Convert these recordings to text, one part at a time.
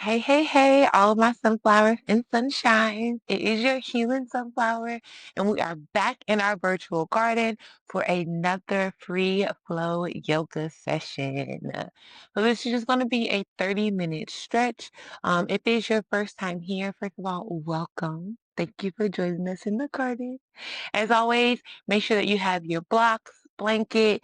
Hey, hey, hey, all of my sunflowers and sunshine. It is your healing sunflower, and we are back in our virtual garden for another free flow yoga session. So this is just going to be a 30-minute stretch. If it's your first time here, first of all, welcome. Thank you for joining us in the garden. As always, make sure that you have your blocks, blanket,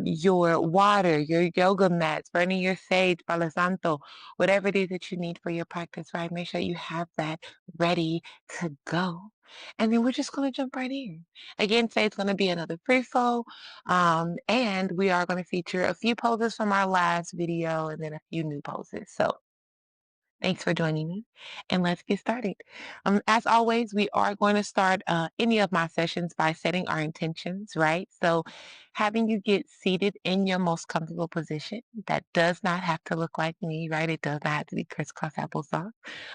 your water, your yoga mats, burning your sage, Palo Santo, whatever it is that you need for your practice, right? Make sure you have that ready to go. And then we're just going to jump right in. Again, today it's going to be another free flow. And we are going to feature a few poses from our last video and then a few new poses. So thanks for joining me, and let's get started. As always, we are going to start any of my sessions by setting our intentions, right? So, having you get seated in your most comfortable position. That does not have to look like me, right? It does not have to be crisscross applesauce.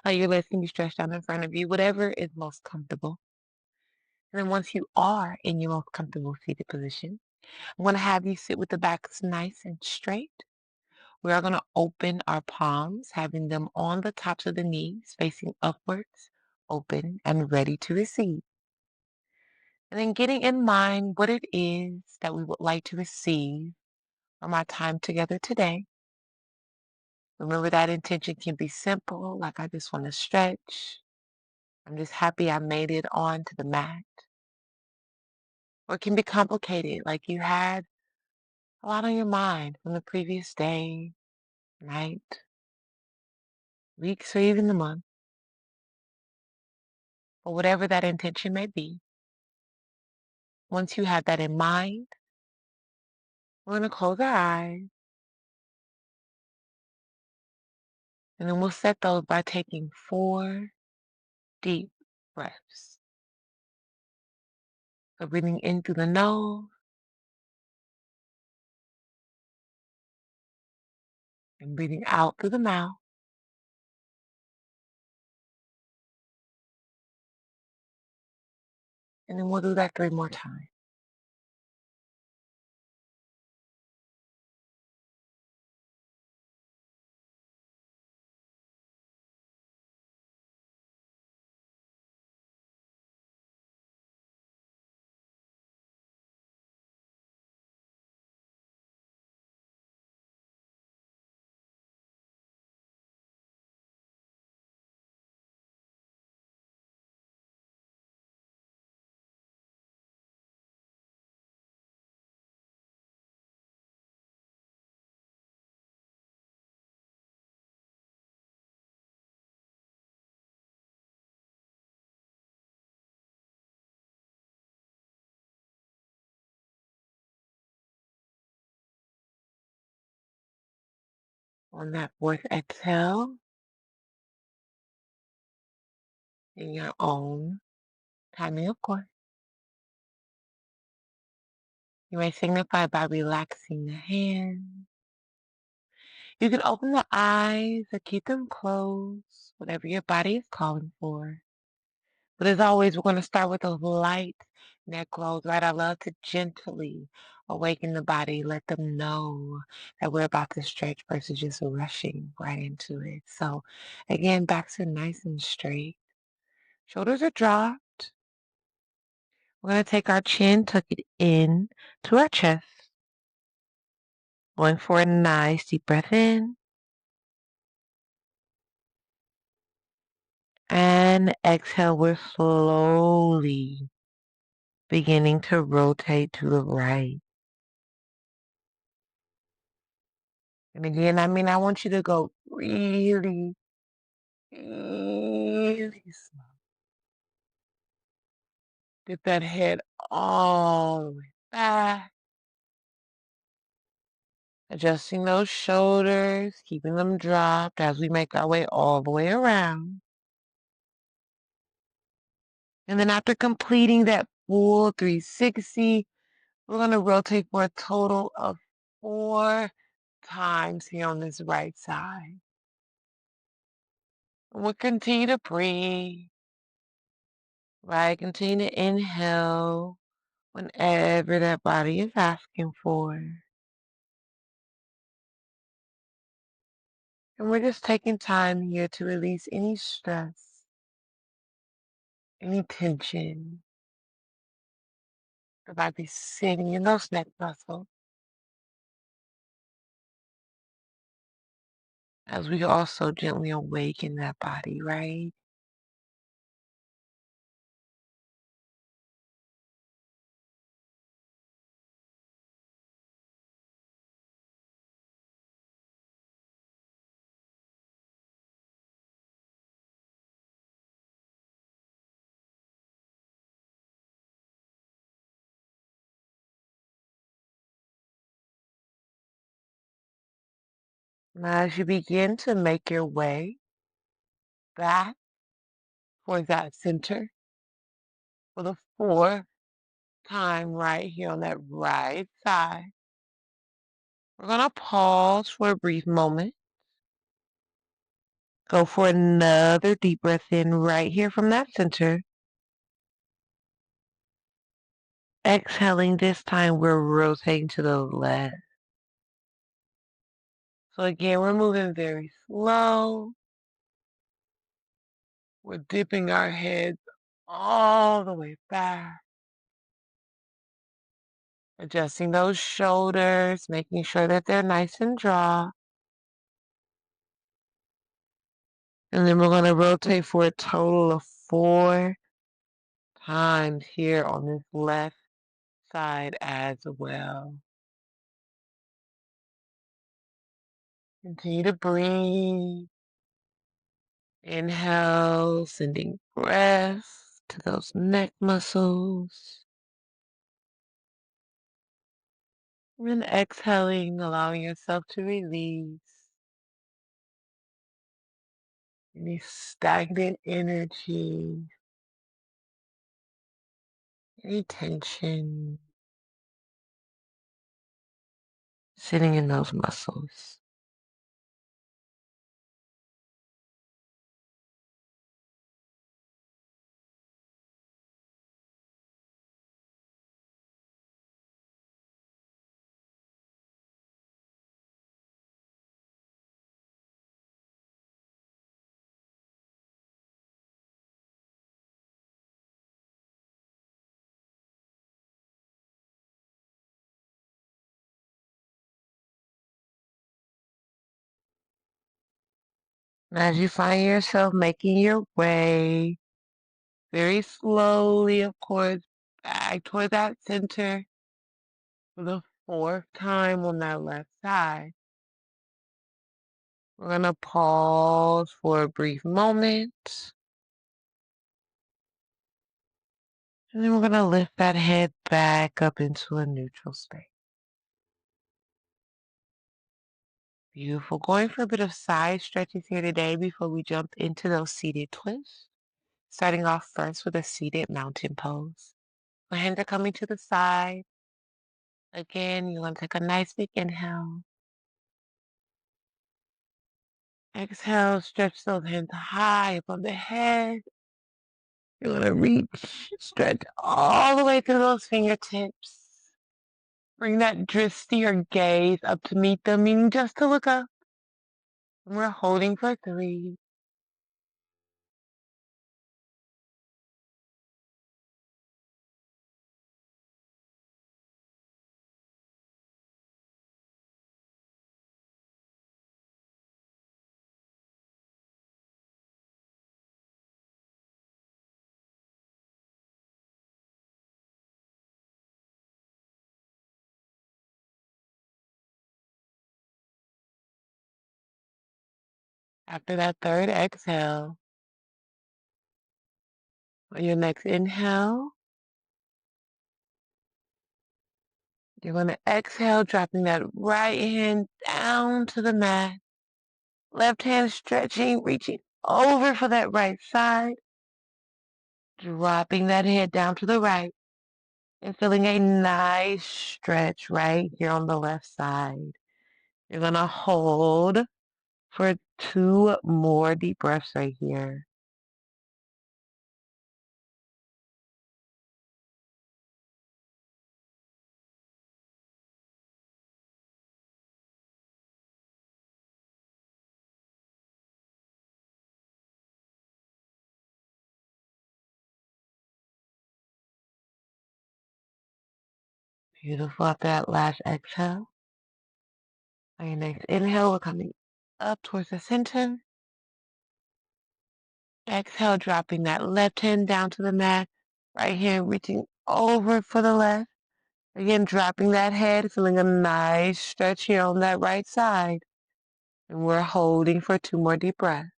You're listening, you stretched out in front of you, whatever is most comfortable. And then once you are in your most comfortable seated position, I'm going to have you sit with the backs nice and straight. We are going to open our palms, having them on the tops of the knees, facing upwards, open, and ready to receive. And then getting in mind what it is that we would like to receive from our time together today. Remember that intention can be simple, like I just want to stretch. I'm just happy I made it onto the mat. Or it can be complicated, like you had a lot on your mind from the previous day, night, weeks, or even the month. Or whatever that intention may be. Once you have that in mind, we're going to close our eyes and then we'll set those by taking 4 deep breaths. So breathing in through the nose and breathing out through the mouth. And then we'll do that 3 more times. On that 4th exhale, in your own timing, of course, you may signify by relaxing the hands. You can open the eyes or keep them closed, whatever your body is calling for. But as always, we're going to start with a light neck rolls, right? I love to gently awaken the body, let them know that we're about to stretch versus just rushing right into it. So again, backs are nice and straight. Shoulders are dropped. We're going to take our chin, tuck it in to our chest. Going for a nice deep breath in. And exhale, we're slowly beginning to rotate to the right. And again, I want you to go really, really slow. Get that head all the way back. Adjusting those shoulders, keeping them dropped as we make our way all the way around. And then after completing that full 360, we're going to rotate for a total of 4 times here on this right side. And we'll continue to breathe, right? Continue to inhale whenever that body is asking for. And we're just taking time here to release any stress, any tension that might be sitting in those neck muscles as we also gently awaken that body, right? Now, as you begin to make your way back for that center for the fourth time right here on that right side, we're going to pause for a brief moment. Go for another deep breath in right here from that center. Exhaling this time, we're rotating to the left. So again, we're moving very slow. We're dipping our heads all the way back. Adjusting those shoulders, making sure that they're nice and dry. And then we're going to rotate for a total of 4 times here on this left side as well. Continue to breathe. Inhale, sending breath to those neck muscles. And then exhaling, allowing yourself to release any stagnant energy, any tension sitting in those muscles. And as you find yourself making your way very slowly, of course, back toward that center for the fourth time on that left side, we're going to pause for a brief moment. And then we're going to lift that head back up into a neutral space. Beautiful. Going for a bit of side stretches here today before we jump into those seated twists. Starting off first with a seated mountain pose. My hands are coming to the side. Again, you're going to take a nice big inhale. Exhale, stretch those hands high above the head. You're going to reach, stretch all the way through those fingertips. Bring that dristy or gaze up to meet them, meaning just to look up. And we're holding for 3. After that third exhale, on your next inhale, you're going to exhale, dropping that right hand down to the mat. Left hand stretching, reaching over for that right side. Dropping that head down to the right. And feeling a nice stretch right here on the left side. You're going to hold for 2 more deep breaths right here. Beautiful. After that last exhale. On your next inhale, we're coming up towards the center. Exhale, dropping that left hand down to the mat. Right hand reaching over for the left. Again, dropping that head, feeling a nice stretch here on that right side. And we're holding for 2 more deep breaths.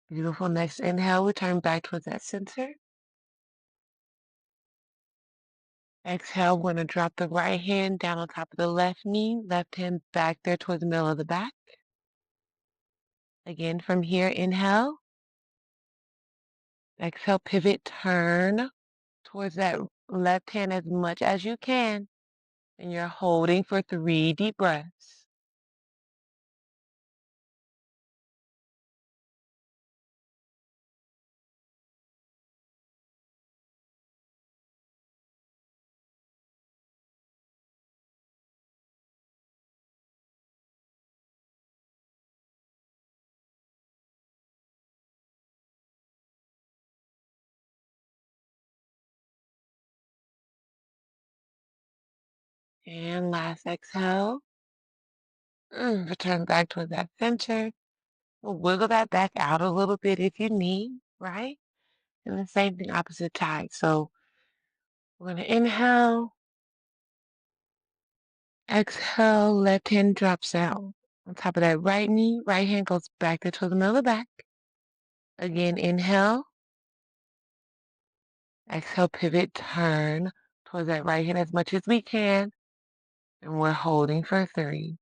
Beautiful. Next inhale, we turn back towards that center. Exhale, we're going to drop the right hand down on top of the left knee, left hand back there towards the middle of the back. Again, from here, inhale. Exhale, pivot, turn towards that left hand as much as you can. And you're holding for 3 deep breaths. And last exhale. Return back towards that center. We'll wiggle that back out a little bit if you need, right? And the same thing opposite side. So we're going to inhale. Exhale, left hand drops out. On top of that right knee, right hand goes back there to the middle of the back. Again, inhale. Exhale, pivot, turn towards that right hand as much as we can. And we're holding for 3.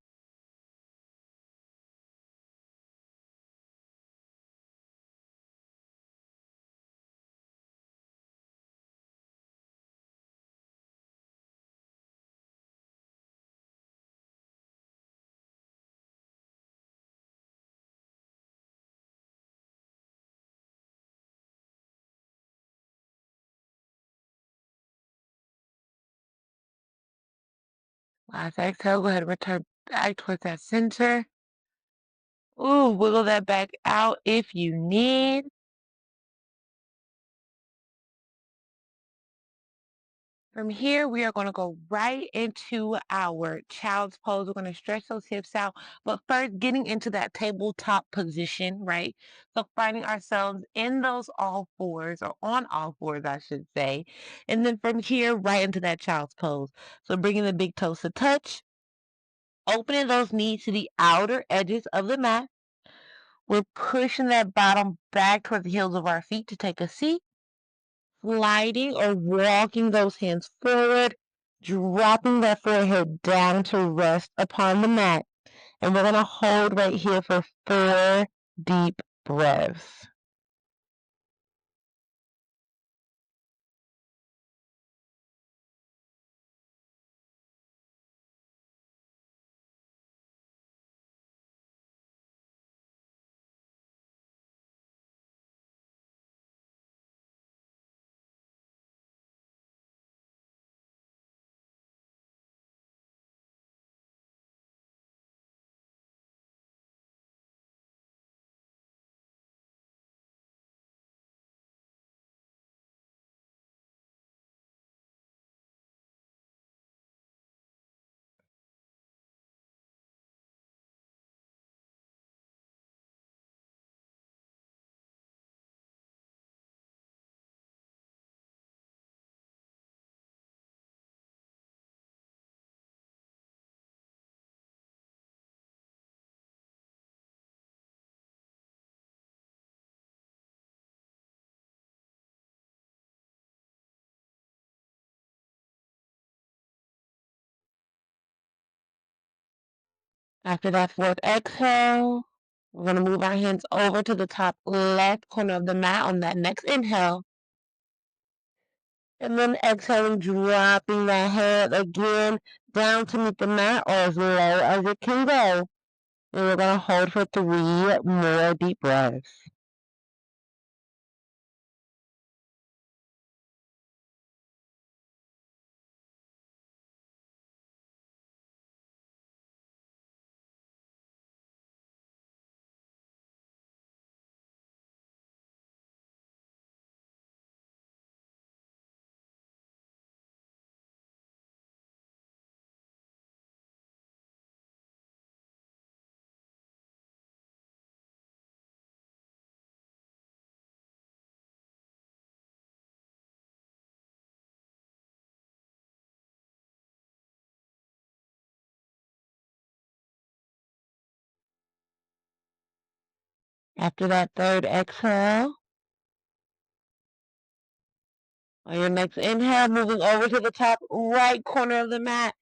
Last exhale, go ahead and return back towards that center. Wiggle that back out if you need. From here, we are going to go right into our child's pose. We're going to stretch those hips out, but first getting into that tabletop position, right? So finding ourselves in those all fours, or on all fours, I should say. And then from here, right into that child's pose. So bringing the big toes to touch, opening those knees to the outer edges of the mat. We're pushing that bottom back towards the heels of our feet to take a seat. Sliding or walking those hands forward, dropping that forehead down to rest upon the mat. And we're going to hold right here for 4 deep breaths. After that 4th exhale, we're going to move our hands over to the top left corner of the mat on that next inhale. And then exhaling, dropping the head again down to meet the mat or as low as it can go. And we're going to hold for 3 more deep breaths. After that third exhale, on your next inhale, moving over to the top right corner of the mat.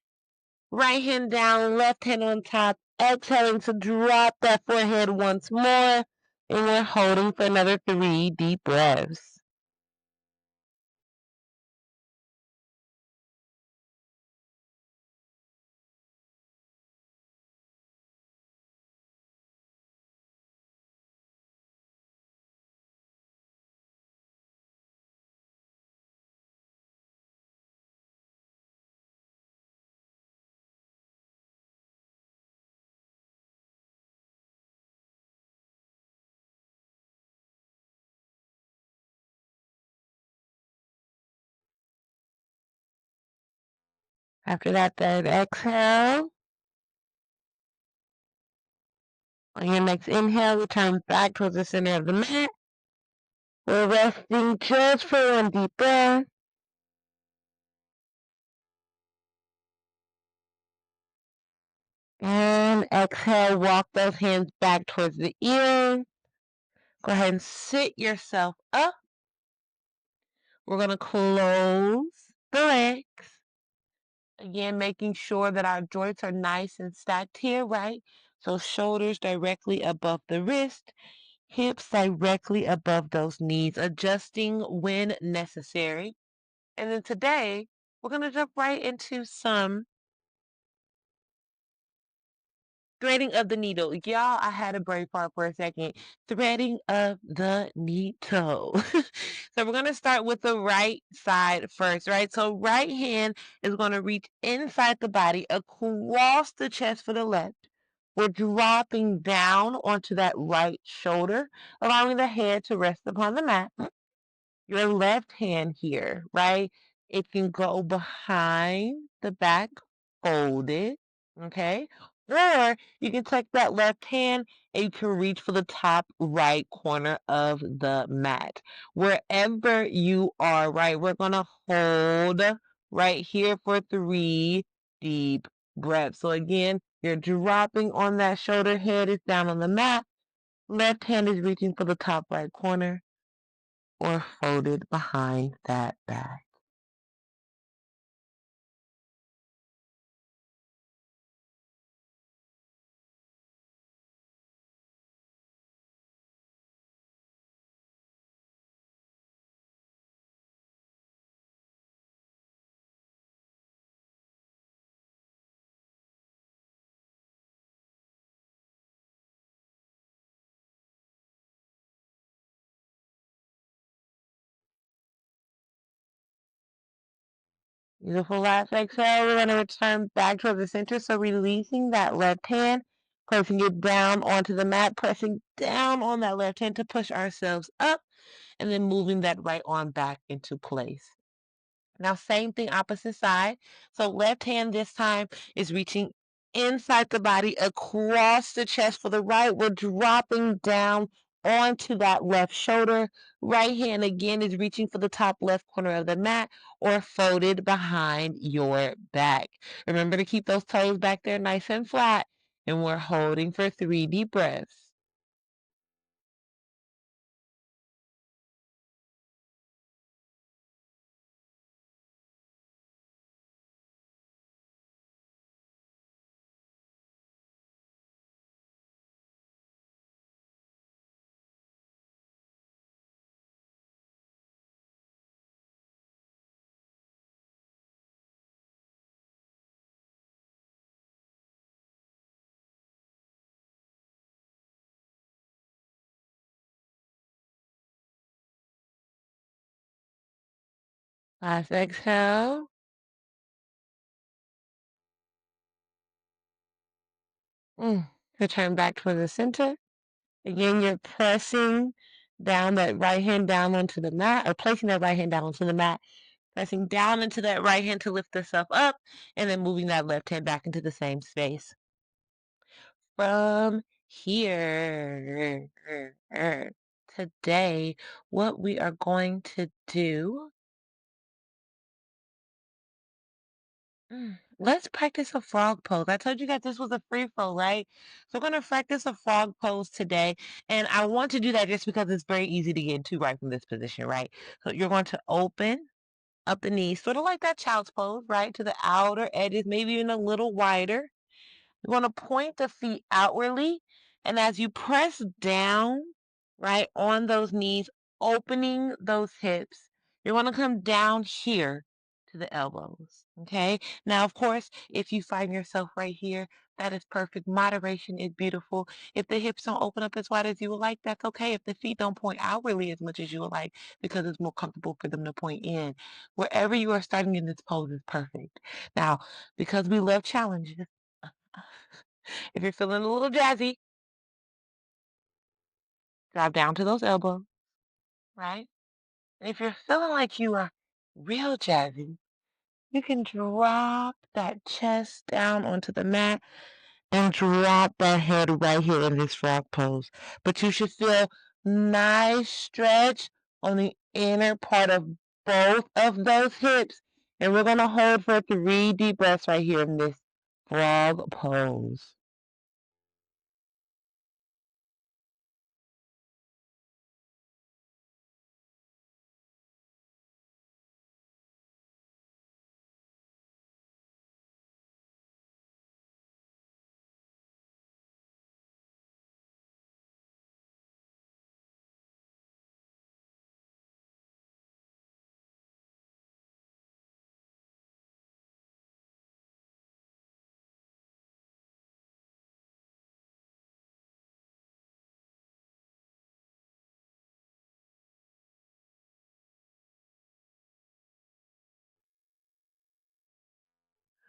Right hand down, left hand on top. Exhaling to drop that forehead once more. And we're holding for another 3 deep breaths. After that third exhale, on your next inhale, return back towards the center of the mat. We're resting just for 1 deep breath. And exhale, walk those hands back towards the ears. Go ahead and sit yourself up. We're going to close the legs. Again, making sure that our joints are nice and stacked here, right? So shoulders directly above the wrist, hips directly above those knees, adjusting when necessary. And then today, we're going to jump right into some threading of the needle. Y'all, I had a brain fart for a second. Threading of the needle. So we're going to start with the right side first, right? So right hand is going to reach inside the body across the chest for the left. We're dropping down onto that right shoulder, allowing the head to rest upon the mat. Your left hand here, right? It can go behind the back, folded, okay? Or you can take that left hand and you can reach for the top right corner of the mat. Wherever you are, right? We're going to hold right here for 3 deep breaths. So again, you're dropping on that shoulder, head is down on the mat. Left hand is reaching for the top right corner or folded behind that back. Beautiful. Last exhale, we're going to return back toward the center. So releasing that left hand, placing it down onto the mat, pressing down on that left hand to push ourselves up, and then moving that right arm back into place. Now, same thing, opposite side. So left hand this time is reaching inside the body across the chest for the right. We're dropping down onto that left shoulder. Right hand again is reaching for the top left corner of the mat or folded behind your back. Remember to keep those toes back there nice and flat. And we're holding for 3 deep breaths. Last exhale. Return back toward the center. Again, you're pressing down that right hand down onto the mat, or placing that right hand down onto the mat, pressing down into that right hand to lift yourself up, and then moving that left hand back into the same space. From here, today, what we are going to do Let's practice a frog pose. I told you guys this was a free flow, right? So we're gonna practice a frog pose today. And I want to do that just because it's very easy to get into right from this position, right? So you're going to open up the knees, sort of like that child's pose, right? To the outer edges, maybe even a little wider. You want to point the feet outwardly. And as you press down, right, on those knees, opening those hips, you're going to come down here to the elbows. Okay. Now, of course, if you find yourself right here, that is perfect. Moderation is beautiful. If the hips don't open up as wide as you would like, that's okay. If the feet don't point outwardly as much as you would like, because it's more comfortable for them to point in, wherever you are starting in this pose is perfect. Now, because we love challenges, if you're feeling a little jazzy, drop down to those elbows, right? And if you're feeling like you are real jazzy, you can drop that chest down onto the mat and drop that head right here in this frog pose. But you should feel nice stretch on the inner part of both of those hips. And we're going to hold for 3 deep breaths right here in this frog pose.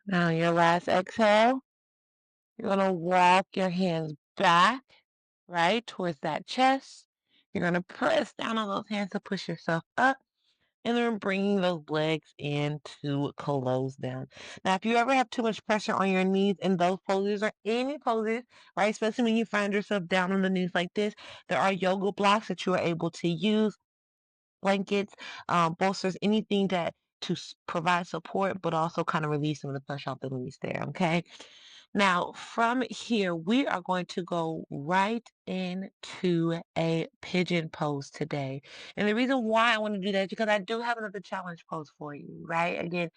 Now, your last exhale. You're going to walk your hands back, right, towards that chest. You're going to press down on those hands to push yourself up, and then bringing those legs in to close them. Now, if you ever have too much pressure on your knees in those poses or any poses, right, especially when you find yourself down on the knees like this, there are yoga blocks that you are able to use, blankets, bolsters, anything that to provide support, but also kind of release some of the pressure off the knees there. Okay. Now, from here, we are going to go right into a pigeon pose today. And the reason why I want to do that is because I do have another challenge pose for you, right? Again,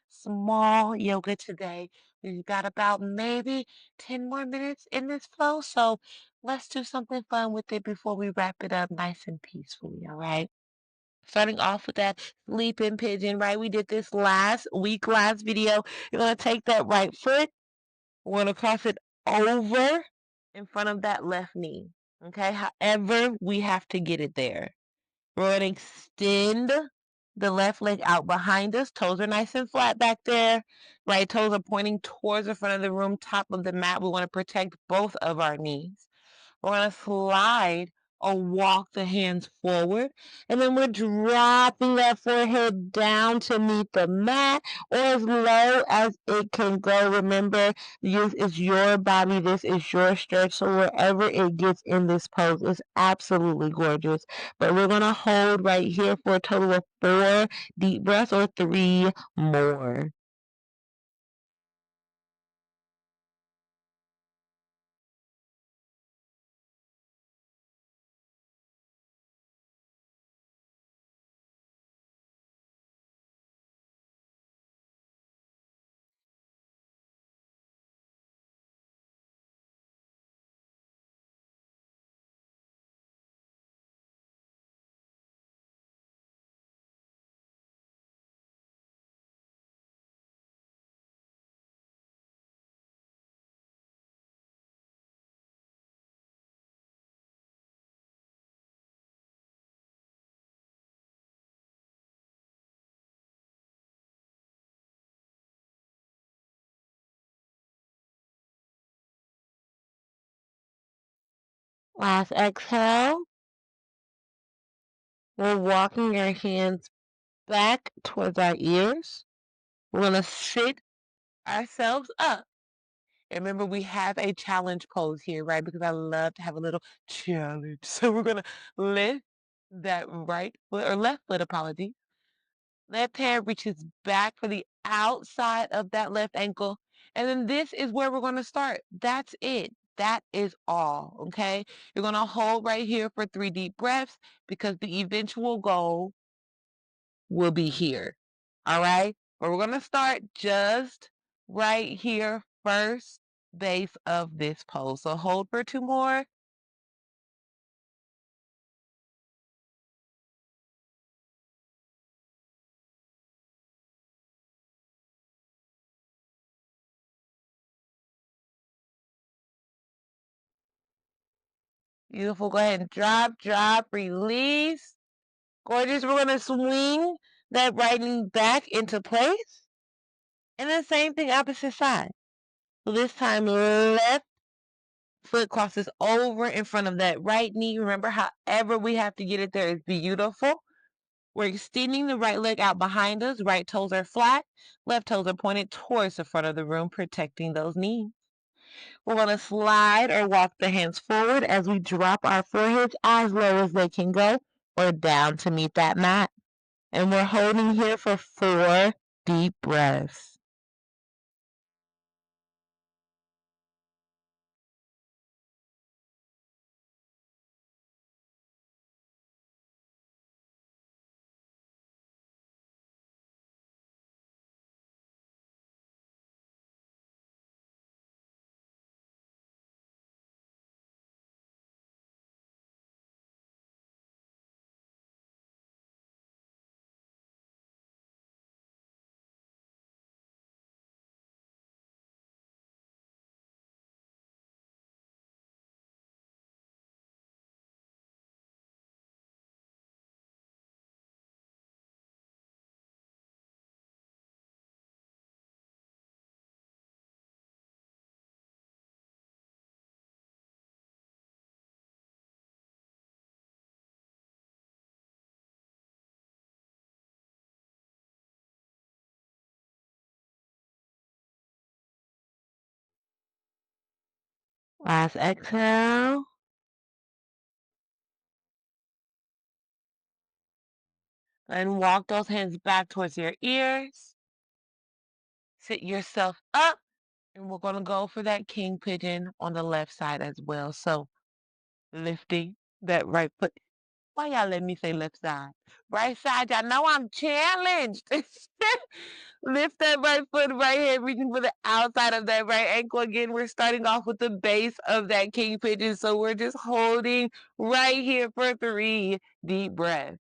small yoga today. We've got about maybe 10 more minutes in this flow. So let's do something fun with it before we wrap it up nice and peacefully. All right. Starting off with that sleeping pigeon, right? We did this last week, last video. You're going to take that right foot. We're going to cross it over in front of that left knee. Okay. However, we have to get it there. We're going to extend the left leg out behind us. Toes are nice and flat back there. Right toes are pointing towards the front of the room, top of the mat. We want to protect both of our knees. We're going to slide or walk the hands forward. And then we're dropping that forehead down to meet the mat or as low as it can go. Remember, this is your body. This is your stretch. So wherever it gets in this pose is absolutely gorgeous. But we're going to hold right here for a total of 4 deep breaths or 3 more. Last exhale. We're walking our hands back towards our ears. We're going to sit ourselves up. And remember, we have a challenge pose here, right? Because I love to have a little challenge. So we're going to lift that right foot or left foot, apologies. Left hand reaches back for the outside of that left ankle. And then this is where we're going to start. That's it. That is all. Okay. You're going to hold right here for 3 deep breaths because the eventual goal will be here. All right. But we're going to start just right here, first base of this pose. So hold for 2 more. Beautiful. Go ahead and drop, drop, release. Gorgeous. We're going to swing that right knee back into place. And the same thing opposite side. So this time, left foot crosses over in front of that right knee. Remember, however we have to get it there is beautiful. We're extending the right leg out behind us. Right toes are flat. Left toes are pointed towards the front of the room, protecting those knees. We're going to slide or walk the hands forward as we drop our foreheads as low as they can go or down to meet that mat. And we're holding here for 4 deep breaths. Last exhale. And walk those hands back towards your ears. Sit yourself up. And we're going to go for that king pigeon on the left side as well. So lifting that right foot. Why y'all let me say left side? Right side, y'all know I'm challenged. Lift that right foot right here, reaching for the outside of that right ankle. Again, we're starting off with the base of that king pigeon. So we're just holding right here for 3 deep breaths.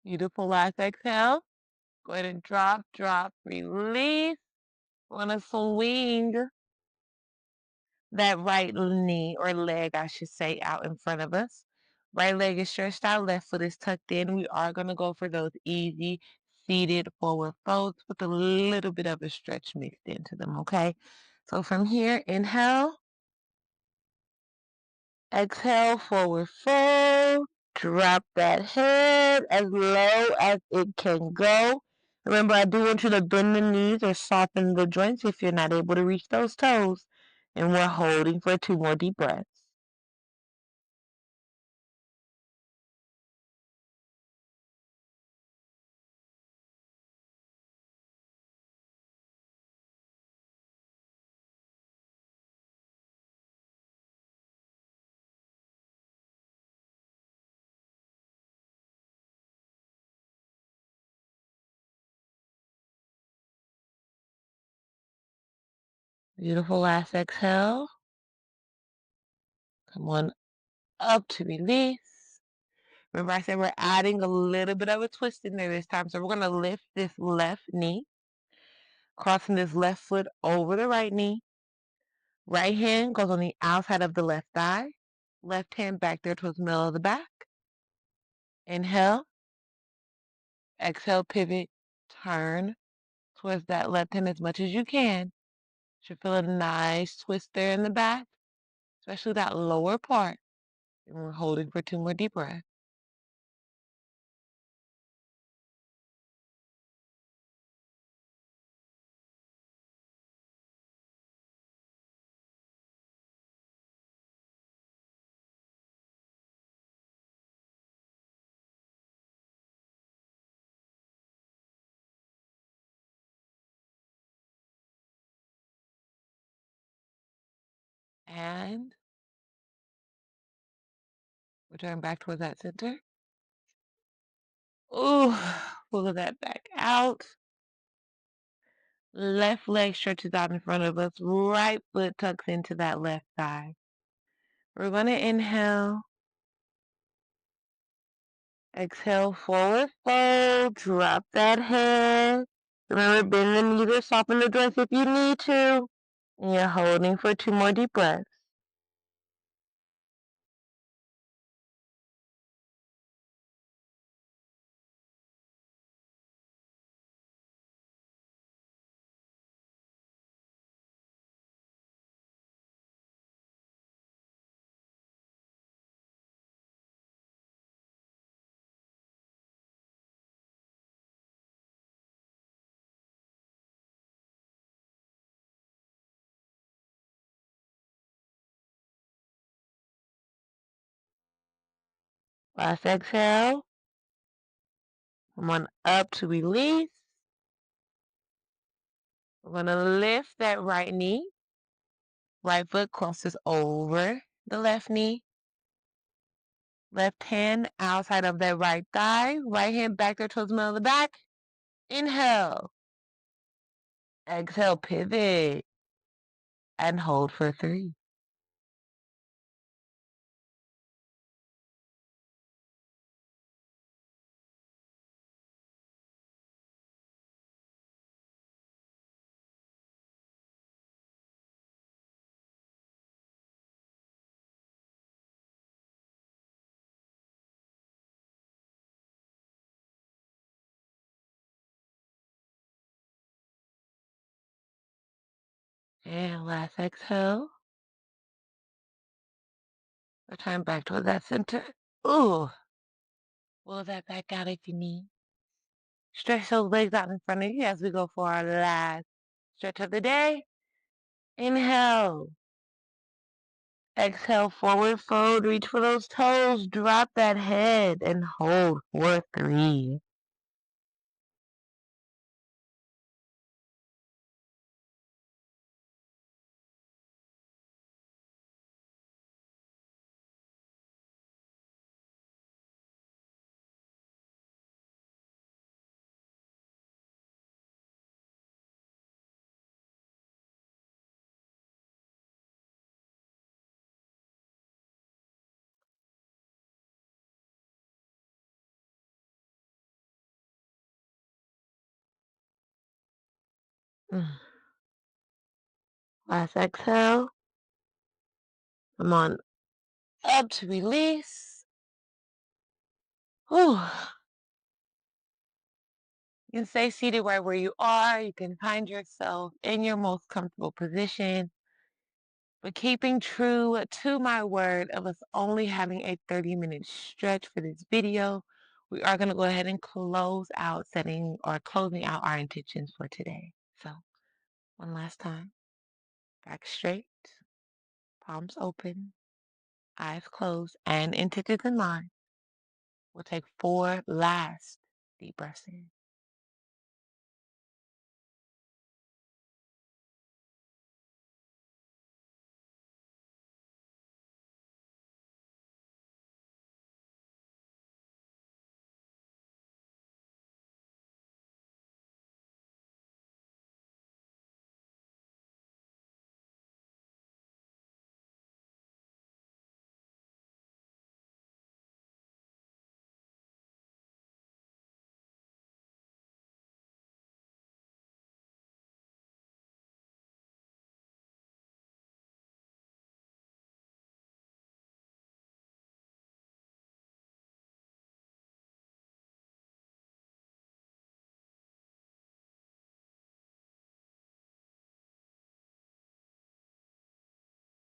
Beautiful. Last exhale. Go ahead and drop, drop, release. We're going to swing that right knee or leg, I should say, out in front of us. Right leg is stretched out, left foot is tucked in. We are going to go for those easy seated forward folds with a little bit of a stretch mixed into them, okay? So from here, inhale, exhale, forward fold, drop that head as low as it can go. Remember, I do want you to bend the knees or soften the joints if you're not able to reach those toes. And we're holding for 2 more deep breaths. Beautiful. Last exhale. Come on up to release. Remember, I said we're adding a little bit of a twist in there this time. So we're going to lift this left knee, crossing this left foot over the right knee. Right hand goes on the outside of the left thigh. Left hand back there towards the middle of the back. Inhale. Exhale, pivot, turn towards that left hand as much as you can. Should feel a nice twist there in the back, especially that lower part. And we're holding for 2 more deep breaths. And return back towards that center. Ooh, pull that back out. Left leg stretches out in front of us. Right foot tucks into that left thigh. We're going to inhale. Exhale, forward fold. Drop that head. Remember, bend the knees or soften the joints if you need to. And you're holding for 2 more deep breaths. Last exhale. Come on up to release. We're going to lift that right knee. Right foot crosses over the left knee. Left hand outside of that right thigh. Right hand back there towards the middle of the back. Inhale. Exhale, pivot. And hold for 3. And last exhale. Return back toward that center. Ooh. Pull that back out if you need. Stretch those legs out in front of you as we go for our last stretch of the day. Inhale. Exhale, forward fold. Reach for those toes. Drop that head and hold for 3. Last exhale. Come on up to release. Whew. You can stay seated right where you are. You can find yourself in your most comfortable position. But keeping true to my word of us only having a 30-minute stretch for this video, we are going to go ahead and closing out our intentions for today. So, one last time. Back straight, palms open, eyes closed, and intentions in mind. We'll take 4 last deep breaths in.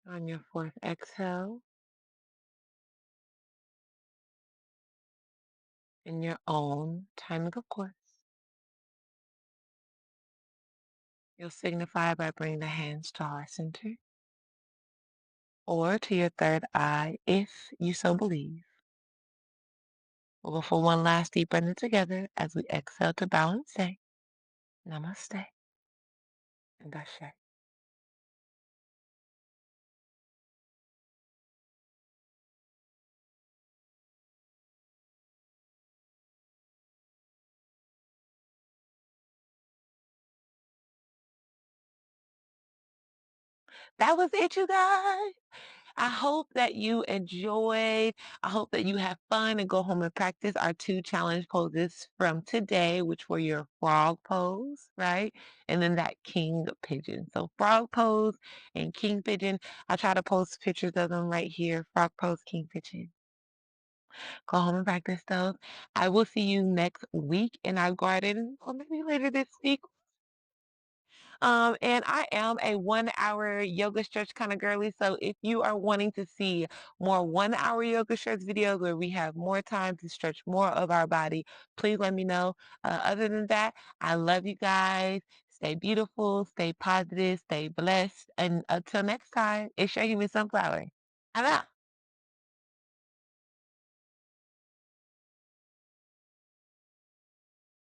On your 4th exhale, in your own timing, of course. You'll signify by bringing the hands to heart center or to your third eye if you so believe. We'll go for one last deep breath in together as we exhale to bow and say, Namaste and Ashe. That was it, you guys. I hope that you enjoyed. I hope that you have fun and go home and practice our two challenge poses from today, which were your frog pose, right? And then that king pigeon. So frog pose and king pigeon. I try to post pictures of them right here. Frog pose, king pigeon. Go home and practice those. I will see you next week in our garden, or maybe later this week. And I am a 1 hour yoga stretch kind of girly. So if you are wanting to see more 1 hour yoga stretch videos where we have more time to stretch more of our body, please let me know. Other than that, I love you guys. Stay beautiful, stay positive, stay blessed. And until next time, it's your human sunflower. I'm out.